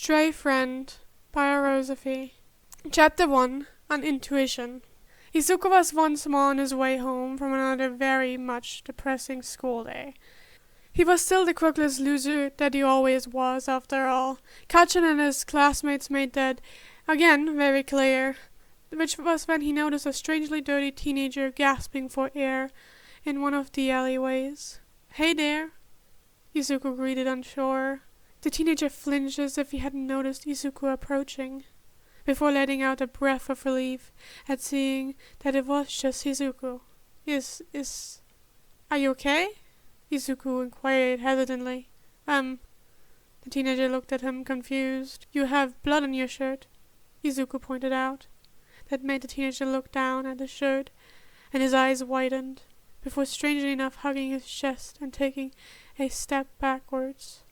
Stray Friend by Arosophy. Chapter 1 on Intuition. Izuku was once more on his way home from another very much depressing school day. He was still the crookless loser that he always was, after all. Kachan and his classmates made that, again, very clear, which was when he noticed a strangely dirty teenager gasping for air in one of the alleyways. "Hey there," Izuku greeted unsure. The teenager flinched as if he hadn't noticed Izuku approaching, before letting out a breath of relief at seeing that it was just Izuku. Are you okay?" Izuku inquired hesitantly. The teenager looked at him confused. "You have blood on your shirt," Izuku pointed out. That made the teenager look down at his shirt, and his eyes widened, before strangely enough hugging his chest and taking a step backwards.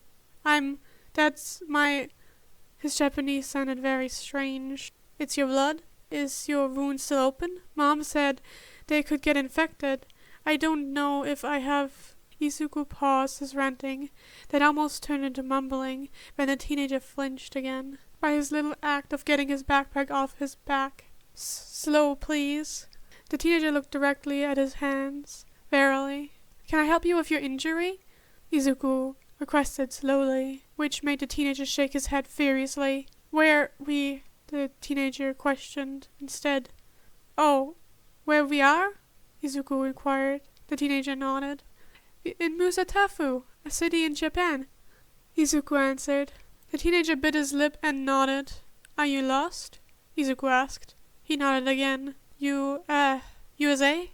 His Japanese sounded very strange. "It's your blood? Is your wound still open? Mom said they could get infected. I don't know if I have..." Izuku paused his ranting, that almost turned into mumbling when the teenager flinched again, by his little act of getting his backpack off his back. "Slow, please." The teenager looked directly at his hands. "Verily. Can I help you with your injury?" Izuku requested slowly, which made the teenager shake his head furiously. "Where we?" the teenager questioned instead. "Oh, where we are?" Izuku inquired. The teenager nodded. "In Musatafu, a city in Japan," Izuku answered. The teenager bit his lip and nodded. "Are you lost?" Izuku asked. He nodded again. USA?"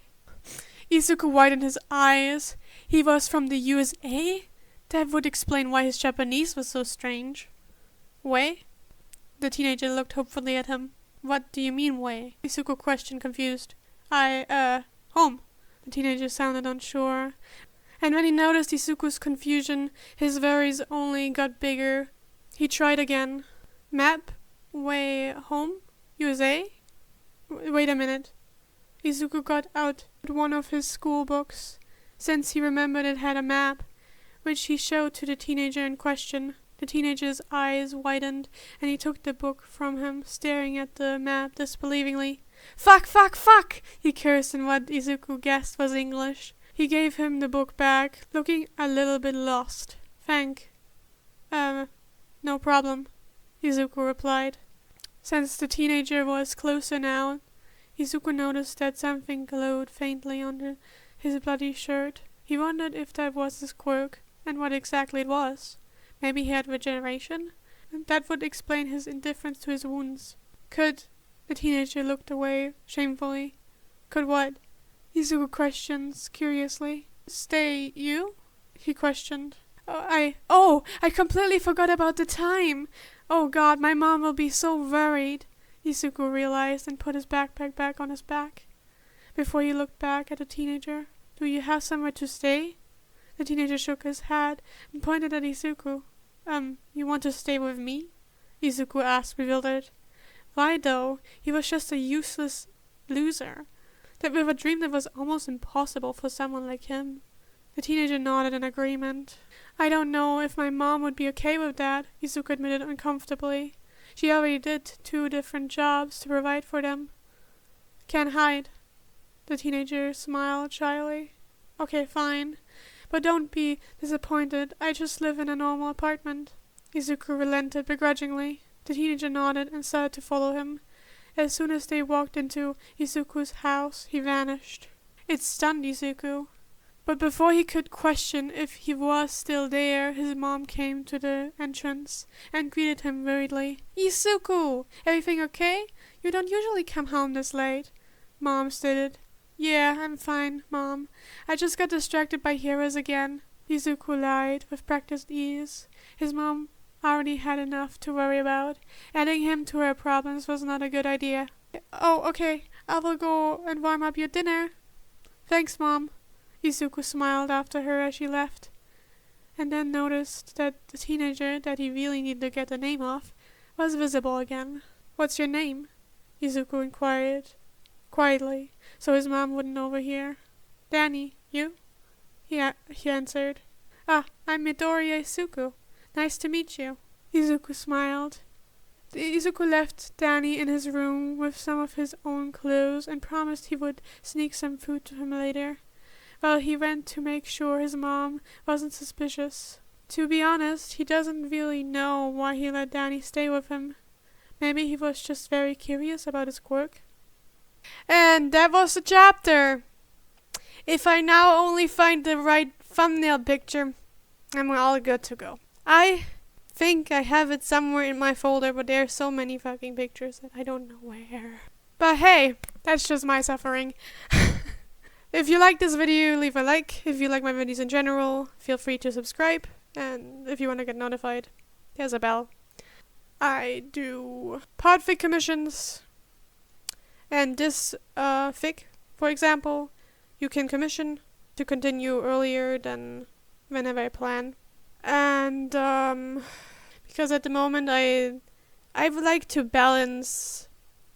Izuku widened his eyes. He was from the USA? That would explain why his Japanese was so strange. "Way?" The teenager looked hopefully at him. "What do you mean, way?" Izuku questioned, confused. Home." The teenager sounded unsure. And when he noticed Izuku's confusion, his worries only got bigger. He tried again. "Map? Way home? USA? Wait a minute." Izuku got out one of his school books, since he remembered it had a map, which he showed to the teenager in question. The teenager's eyes widened, and he took the book from him, staring at the map disbelievingly. Fuck! He cursed in what Izuku guessed was English. He gave him the book back, looking a little bit lost. No problem," Izuku replied. Since the teenager was closer now, Izuku noticed that something glowed faintly under his bloody shirt. He wondered if that was his quirk, and what exactly it was. Maybe he had regeneration? That would explain his indifference to his wounds. The teenager looked away shamefully. "Could what?" Izuku questioned curiously. "Stay you?" he questioned. I completely forgot about the time. Oh God, my mom will be so worried," Izuku realized, and put his backpack back on his back. Before he looked back at the teenager. "Do you have somewhere to stay?" The teenager shook his head and pointed at Izuku. You want to stay with me?" Izuku asked, bewildered. Why though? He was just a useless loser, that with a dream that was almost impossible for someone like him. The teenager nodded in agreement. "I don't know if my mom would be okay with that," Izuku admitted uncomfortably. "She already did 2 different jobs to provide for them." "Can't hide." The teenager smiled shyly. "Okay, fine. But don't be disappointed. I just live in a normal apartment." Izuku relented begrudgingly. The teenager nodded and started to follow him. As soon as they walked into Izuku's house, he vanished. It stunned Izuku. But before he could question if he was still there, his mom came to the entrance and greeted him worriedly. "Izuku! Everything okay? You don't usually come home this late." Mom stated. "Yeah, I'm fine, Mom. I just got distracted by heroes again." Izuku lied with practiced ease. His mom already had enough to worry about. Adding him to her problems was not a good idea. "Oh, okay. I will go and warm up your dinner." "Thanks, Mom." Izuku smiled after her as she left, and then noticed that the teenager that he really needed to get the name of was visible again. "What's your name?" Izuku inquired, quietly, so his mom wouldn't overhear. "Danny, you?" He answered. "I'm Midoriya Izuku. Nice to meet you." Izuku smiled. Izuku left Danny in his room with some of his own clothes and promised he would sneak some food to him later, while he went to make sure his mom wasn't suspicious. To be honest, he doesn't really know why he let Danny stay with him. Maybe he was just very curious about his quirk. And that was the chapter! If I now only find the right thumbnail picture, I'm all good to go. I think I have it somewhere in my folder, but there are so many fucking pictures that I don't know where. But hey, that's just my suffering. If you like this video, leave a like. If you like my videos in general, feel free to subscribe. And if you want to get notified, there's a bell. I do Podfic commissions. And this fic, for example, you can commission to continue earlier than whenever I plan. And because at the moment I would like to balance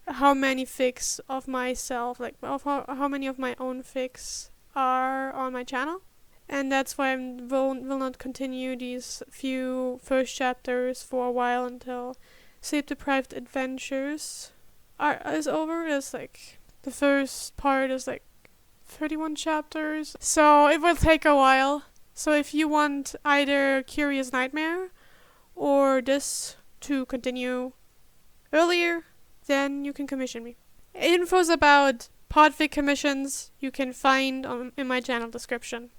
how many fics of myself, like of how many of my own fics are on my channel. And that's why I will not continue these few first chapters for a while until Sleep Deprived Adventures is over. It's like the first part is like 31 chapters, so it will take a while. So if you want either Curious Nightmare or this to continue earlier, then you can commission me. Infos about Podfic commissions you can find in my channel description.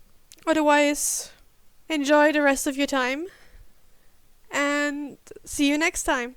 Otherwise, enjoy the rest of your time and see you next time.